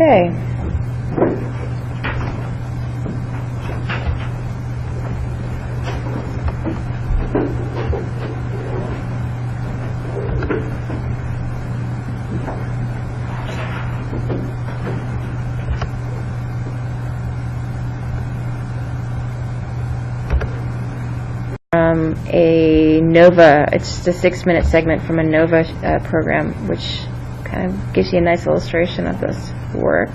Okay. A NOVA, it's just a 6-minute segment from a NOVA program, which kind of gives you a nice illustration of this work.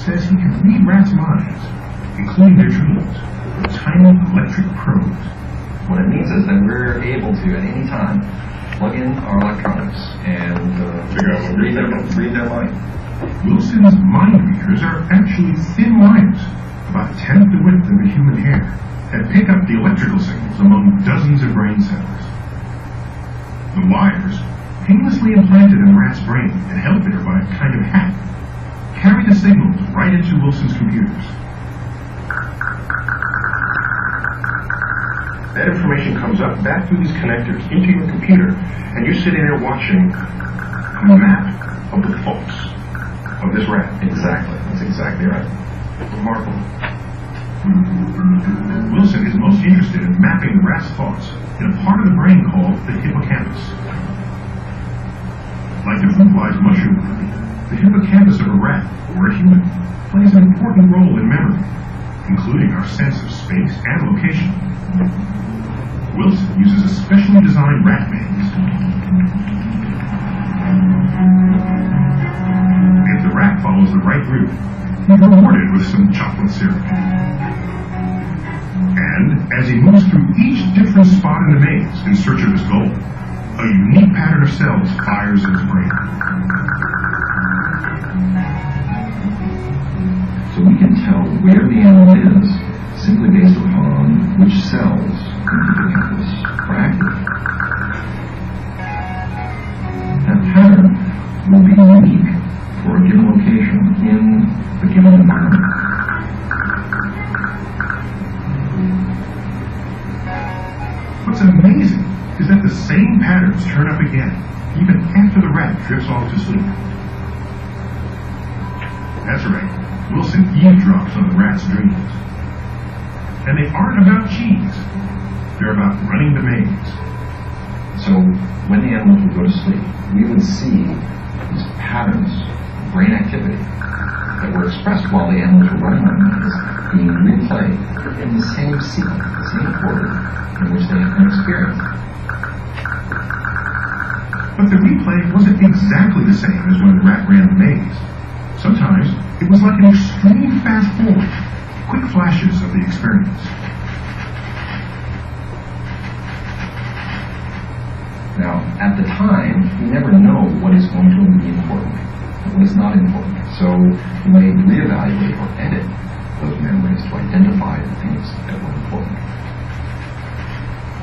Says he can read rats' minds, including their dreams, with tiny electric probes. What it means is that we're able to, at any time, plug in our electronics and read their mind. Wilson's mind readers are actually thin wires, about a tenth the width of a human hair, that pick up the electrical signals among dozens of brain cells. The wires, painlessly implanted in the rat's brain and held there by a kind of hat, carry the signals right into Wilson's computers. That information comes up back through these connectors into your computer, and you're sitting there watching a map of the thoughts of this rat. Exactly. That's exactly right. Remarkable. Wilson is most interested in mapping the rat's thoughts in a part of the brain called the hippocampus. Like the fruit fly's mushroom brain, the hippocampus of a rat or a human plays an important role in memory, including our sense of space and location. Wilson uses a specially designed rat maze. If the rat follows the right route, he's rewarded with some chocolate syrup. And as he moves through each different spot in the maze in search of his goal, a unique pattern of cells fires in his brain. So we can tell where the animal is simply based upon which cells in the hippocampus are active. That pattern will be unique for a given location in a given environment. What's amazing is that the same patterns turn up again, even after the rat drifts off to sleep. That's right. Wilson eavesdrops on the rat's dreams. And they aren't about cheese. They're about running the maze. So when the animals would go to sleep, we would see these patterns of brain activity that were expressed while the animals were running the maze being replayed in the same sequence, the same order in which they had been experienced. But the replay wasn't exactly the same as when the rat ran the maze. Sometimes it was like an extreme fast forward, quick flashes of the experience. Now, at the time, we never know what is going to be important and what is not important. So we may reevaluate or edit those memories to identify the things that were important.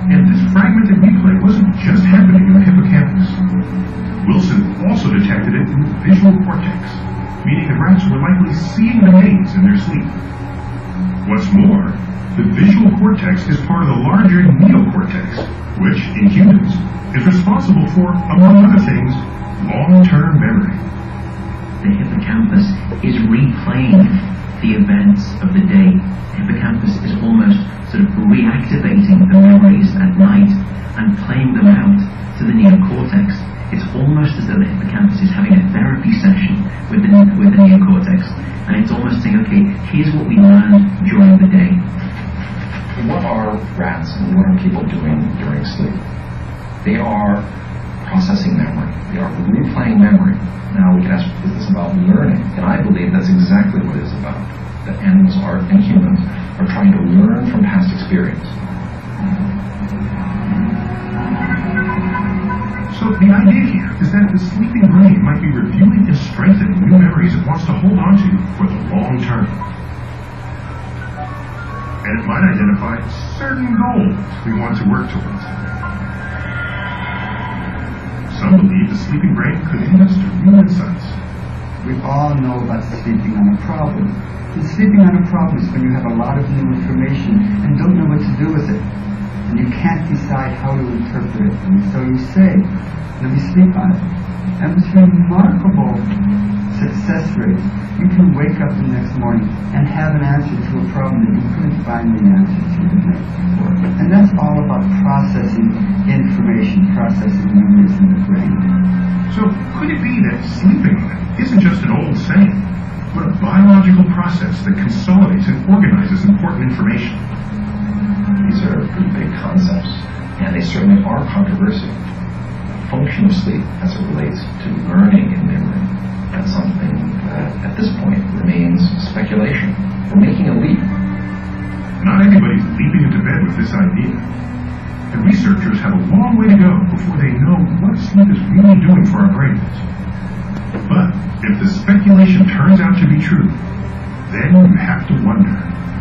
And this fragmented replay wasn't just happening in the hippocampus. Wilson also detected it in the visual cortex, meaning the rats were likely seeing the maze in their sleep. What's more, the visual cortex is part of the larger neocortex, which, in humans, is responsible for, among other things, long-term memory. The hippocampus is replaying the events of the day. The hippocampus is almost sort of reactivating the memories at night and playing them out to the neocortex. It's almost as though the hippocampus is having a therapy session with the neocortex, and it's almost saying, okay, here's what we learned during the day. what are rats and what are people doing during sleep? They are processing memory. They are replaying memory. Now we can ask, is this about learning? And I believe that's exactly what it is about. That animals are, and humans, are trying to learn from past experience. So the idea here is that the sleeping brain might be reviewing and strengthening new memories it wants to hold on to for the long term. And it might identify certain goals we want to work towards. Some believe the sleeping brain could lead us to real insights. We all know about sleeping on a problem. And sleeping on a problem is when you have a lot of new information and don't know what to do with it. And you can't decide how to interpret it. And so you say, let me sleep on it. And with remarkable success rate, you can wake up the next morning and have an answer to a problem that you couldn't find the answer to the night before. And that's all about processing information, processing memories in the brain. So could it be that sleeping isn't just an old saying, but a biological process that consolidates and organizes important information? These are pretty big concepts, and they certainly are controversial. Function of sleep as it relates to learning and memory, that's something that at this point remains speculation. We're making a leap. Not everybody's leaping into bed with this idea. And researchers have a long way to go before they know what sleep is really doing for our brains. But if the speculation turns out to be true, then you have to wonder,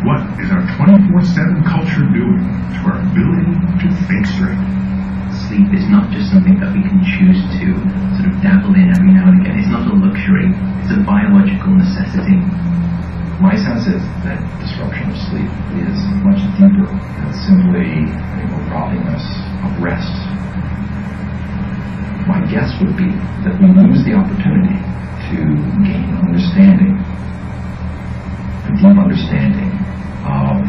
what is our 24/7 culture doing to our ability to think straight? Sleep is not just something that we can choose to sort of dabble in every now and again. It's not a luxury. It's a biological necessity. My sense is that disruption of sleep is much deeper than simply robbing us of rest. My guess would be that we lose the opportunity to gain understanding, a deep understanding of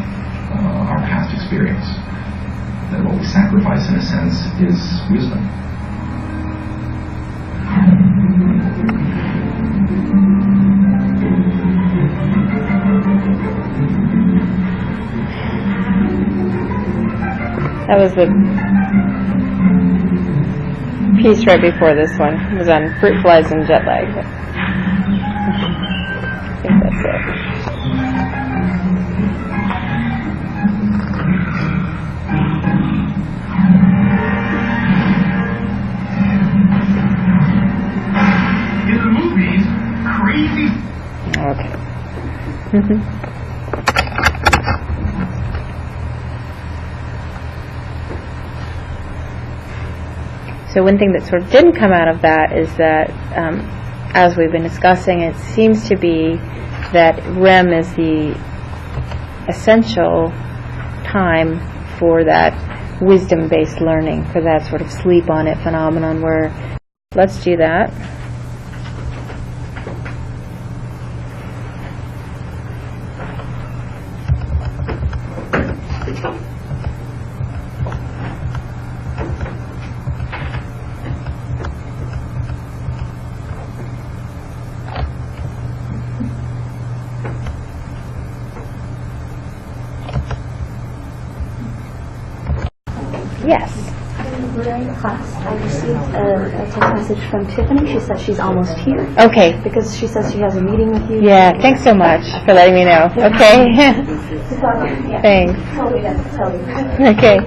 our past experience. That what we sacrifice, in a sense, is wisdom. That was the piece right before this one. It was on fruit flies and jet lag. I think that's it. In the movies, crazy. Okay. So one thing that sort of didn't come out of that is that, as we've been discussing, it seems to be that REM is the essential time for that wisdom-based learning, for that sort of sleep-on-it phenomenon where, let's do that. Yes. During class, I received a text message from Tiffany. She says she's almost here. Okay. Because she says she has a meeting with you. Yeah, thanks so much for letting me know. Okay. Yeah. Thanks. Told me to tell you. Okay.